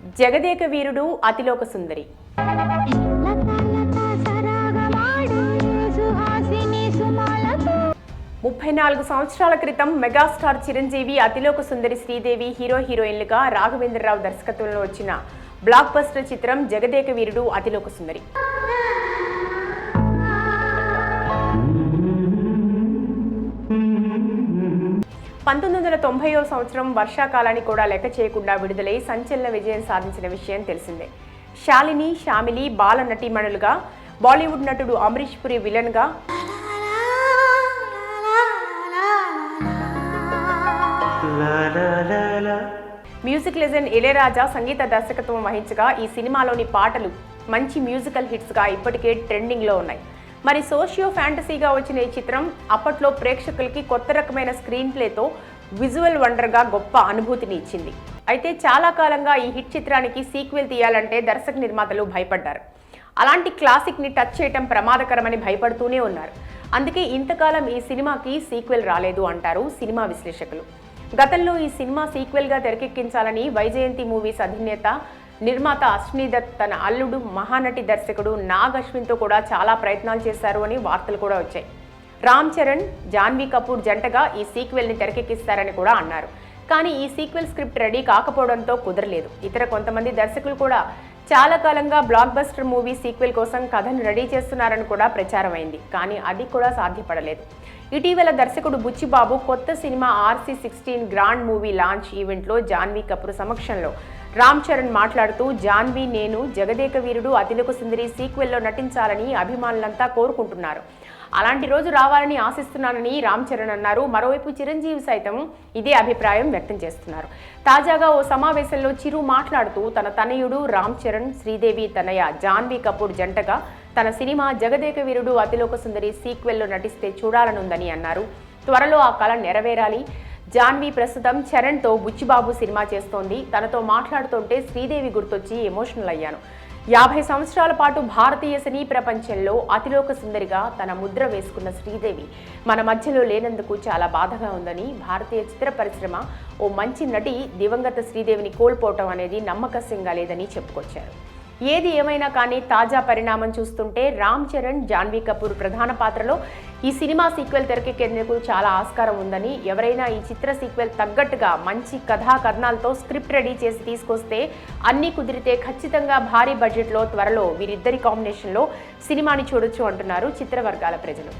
జగదేక వీరుడు అతిలోక సుందరి. 34 సంవత్సరాల క్రితం మెగాస్టార్ చిరంజీవి, అతిలోక సుందరి శ్రీదేవి హీరోయిన్లుగా రాఘవేంద్రరావు దర్శకత్వంలో వచ్చిన బ్లాక్ బస్టర్ చిత్రం జగదేక వీరుడు అతిలోక సుందరి. 1990వ సంవత్సరం వర్షాకాలాన్ని కూడా లెక్క చేయకుండా విడుదలై సంచలన విజయం సాధించిన విషయం తెలిసిందే. శాలిని, శ్యామిలి బాల నటీమణులుగా, బాలీవుడ్ నటుడు అమరీష్ పురి విలన్గా, మ్యూజిక్ లెజెండ్ ఇళయరాజా సంగీత దర్శకత్వం వహించగా ఈ సినిమాలోని పాటలు మంచి మ్యూజికల్ హిట్స్గా ఇప్పటికే ట్రెండింగ్లో ఉన్నాయి. మరి సోషియో ఫ్యాంటసీగా వచ్చిన ఈ చిత్రం అప్పట్లో ప్రేక్షకులకి కొత్త రకమైన స్క్రీన్ ప్లేతో విజువల్ వండర్గా గొప్ప అనుభూతిని ఇచ్చింది. అయితే చాలా కాలంగా ఈ హిట్ చిత్రానికి సీక్వెల్ తీయాలంటే దర్శక నిర్మాతలు భయపడ్డారు. అలాంటి క్లాసిక్ని టచ్ చేయటం ప్రమాదకరమని భయపడుతూనే ఉన్నారు. అందుకే ఇంతకాలం ఈ సినిమాకి సీక్వెల్ రాలేదు అంటారు సినిమా విశ్లేషకులు. గతంలో ఈ సినిమా సీక్వెల్గా తెరకెక్కించాలని వైజయంతి మూవీస్ అధినేత నిర్మాత అశ్విని దత్ తన అల్లుడు మహానటి దర్శకుడు నాగ్ అశ్విన్తో కూడా చాలా ప్రయత్నాలు చేశారు అని వార్తలు కూడా వచ్చాయి. రామ్ చరణ్, జాన్వీ కపూర్ జంటగా ఈ సీక్వెల్ని తెరకెక్కిస్తారని కూడా అన్నారు. కానీ ఈ సీక్వెల్ స్క్రిప్ట్ రెడీ కాకపోవడంతో కుదరలేదు. ఇతర కొంతమంది దర్శకులు కూడా చాలా కాలంగా బ్లాక్ బస్టర్ మూవీ సీక్వెల్ కోసం కథను రెడీ చేస్తున్నారని కూడా ప్రచారం అయింది. కానీ అది కూడా సాధ్యపడలేదు. ఇటీవల దర్శకుడు బుచ్చిబాబు కొత్త cinema RC16 grand movie launch ఈవెంట్లో జాన్వీ కపూర్ సమక్షంలో రామ్ చరణ్ మాట్లాడుతూ, జాన్వీ, నేను జగదేక వీరుడు అతిలోక సుందరి సీక్వెల్లో నటించాలని అభిమానులంతా కోరుకుంటున్నారు. అలాంటి రోజు రావాలని ఆశిస్తున్నానని రామ్ చరణ్ అన్నారు. మరోవైపు చిరంజీవి సైతం ఇదే అభిప్రాయం వ్యక్తం చేస్తున్నారు. తాజాగా ఓ సమావేశంలో చిరు మాట్లాడుతూ, తన తనయుడు రామ్ చరణ్, శ్రీదేవి తనయ జాన్వీ కపూర్ జంటగా తన సినిమా జగదేక వీరుడు అతిలోక సుందరి సీక్వెల్లో నటిస్తే చూడాలనుందని అన్నారు. త్వరలో ఆ కళ నెరవేరాలి. జాన్వీ ప్రస్తుతం చరణ్తో బుచ్చిబాబు సినిమా చేస్తోంది. తనతో మాట్లాడుతుంటే శ్రీదేవి గుర్తొచ్చి ఎమోషనల్ అయ్యాను. 50 సంవత్సరాల పాటు భారతీయ సినీ ప్రపంచంలో అతిలోక సుందరిగా తన ముద్ర వేసుకున్న శ్రీదేవి మన మధ్యలో లేనందుకు చాలా బాధగా ఉందని, భారతీయ చిత్ర పరిశ్రమ ఓ మంచి నటి దివంగత శ్రీదేవిని కోల్పోవటం అనేది నమ్మకస్యంగా లేదని చెప్పుకొచ్చారు. ఏది ఏమైనా కానీ తాజా పరిణామం చూస్తుంటే రామ్ చరణ్, జాన్వీ కపూర్ ప్రధాన పాత్రలో ఈ సినిమా సీక్వెల్ తెరకెక్కేందుకు చాలా ఆస్కారం ఉందని, ఎవరైనా ఈ చిత్ర సీక్వెల్ తగ్గట్టుగా మంచి కథనాలతో స్క్రిప్ట్ రెడీ చేసి తీసుకొస్తే, అన్నీ కుదిరితే ఖచ్చితంగా భారీ బడ్జెట్లో త్వరలో వీరిద్దరి కాంబినేషన్లో సినిమాని చూడొచ్చు అంటున్నారు చిత్రవర్గాల ప్రజలు.